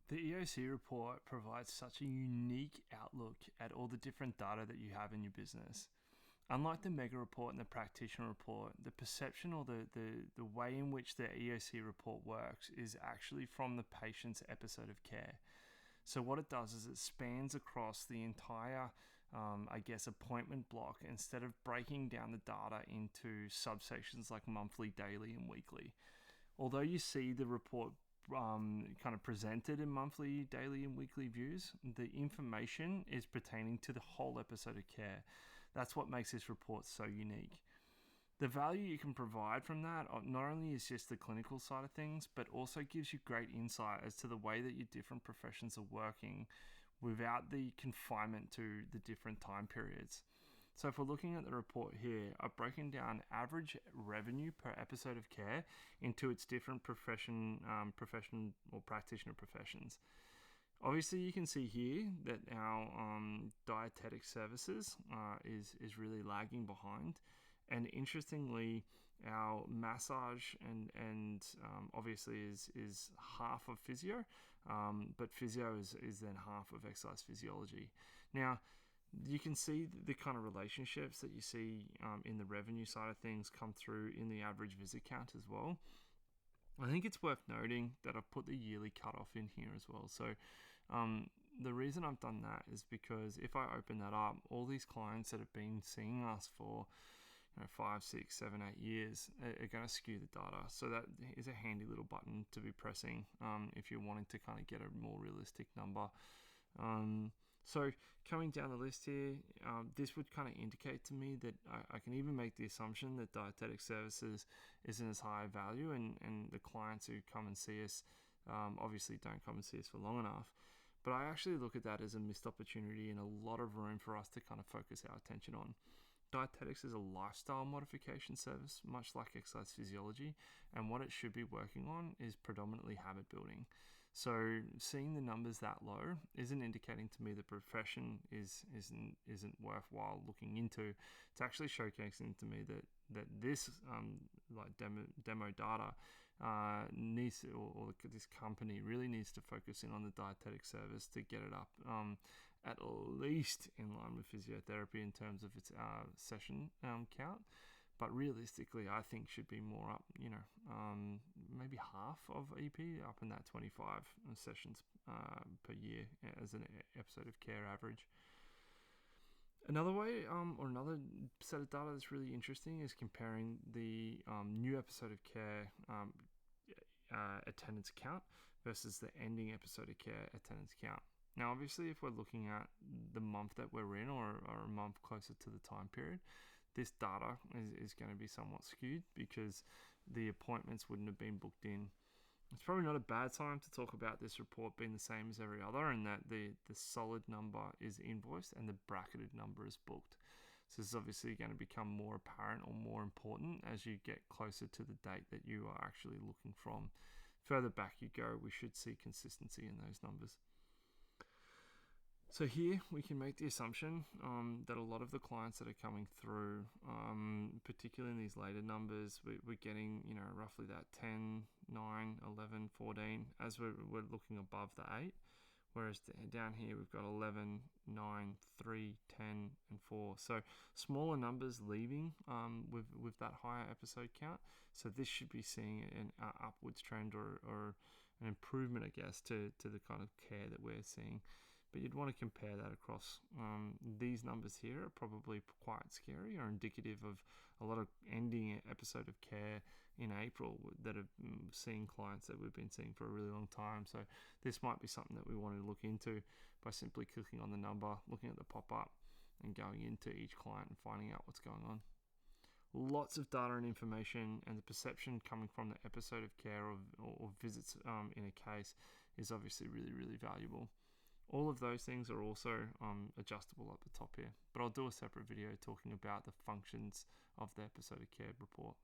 The EOC report provides such a unique outlook at all the different data that you have in your business. Unlike the mega report and the practitioner report, the perception or the way in which the EOC report works is actually from the patient's episode of care. So what it does is it spans across the entire, appointment block instead of breaking down the data into subsections like monthly, daily, and weekly. Although you see the report kind of presented in monthly, daily, and weekly views, the information is pertaining to the whole episode of care. That's what makes this report so unique. The value you can provide from that not only is just the clinical side of things, but also gives you great insight as to the way that your different professions are working without the confinement to the different time periods. So if we're looking at the report here, I've broken down average revenue per episode of care into its different profession or practitioner professions. Obviously, you can see here that our dietetic services is really lagging behind. And interestingly, our massage and obviously is half of physio, but physio is then half of exercise physiology. Now, you can see the kind of relationships that you see in the revenue side of things come through in the average visit count as well. I think it's worth noting that I've put the yearly cutoff in here as well. So the reason I've done that is because if I open that up, all these clients that have been seeing us for 5, 6, 7, 8 years are going to skew the data. So that is a handy little button to be pressing if you're wanting to kind of get a more realistic number. So coming down the list here, this would kind of indicate to me that I can even make the assumption that dietetic services isn't as high a value, and the clients who come and see us obviously don't come and see us for long enough. But I actually look at that as a missed opportunity and a lot of room for us to kind of focus our attention on. Dietetics is a lifestyle modification service, much like exercise physiology, and what it should be working on is predominantly habit building. So seeing the numbers that low isn't indicating to me the profession isn't worthwhile looking into. It's actually showcasing to me that this demo data needs to, or this company really needs to focus in on the dietetic service to get it up at least in line with physiotherapy in terms of its session count. But realistically, I think should be more up, maybe half of EP, up in that 25 sessions per year as an episode of care average. Another way, or another set of data that's really interesting is comparing the new episode of care attendance count versus the ending episode of care attendance count. Now, obviously, if we're looking at the month that we're in or a month closer to the time period, this data is going to be somewhat skewed because the appointments wouldn't have been booked in. It's probably not a bad time to talk about this report being the same as every other, and that the solid number is invoiced and the bracketed number is booked. So this is obviously going to become more apparent or more important as you get closer to the date that you are actually looking from. Further back you go, we should see consistency in those numbers. So here we can make the assumption that a lot of the clients that are coming through, particularly in these later numbers, we're getting roughly that 10, 9, 11, 14 as we're looking above the 8. Whereas down here we've got 11, 9, 3, 10, and 4. So smaller numbers leaving with that higher episode count. So this should be seeing an upwards trend or an improvement, I guess, to the kind of care that we're seeing. But you'd want to compare that across. These numbers here are probably quite scary or indicative of a lot of ending episode of care in April that have seen clients that we've been seeing for a really long time. So this might be something that we want to look into by simply clicking on the number, looking at the pop-up, and going into each client and finding out what's going on. Lots of data and information, and the perception coming from the episode of care or visits in a case is obviously really, really valuable. All of those things are also adjustable at the top here, but I'll do a separate video talking about the functions of the episode of care report.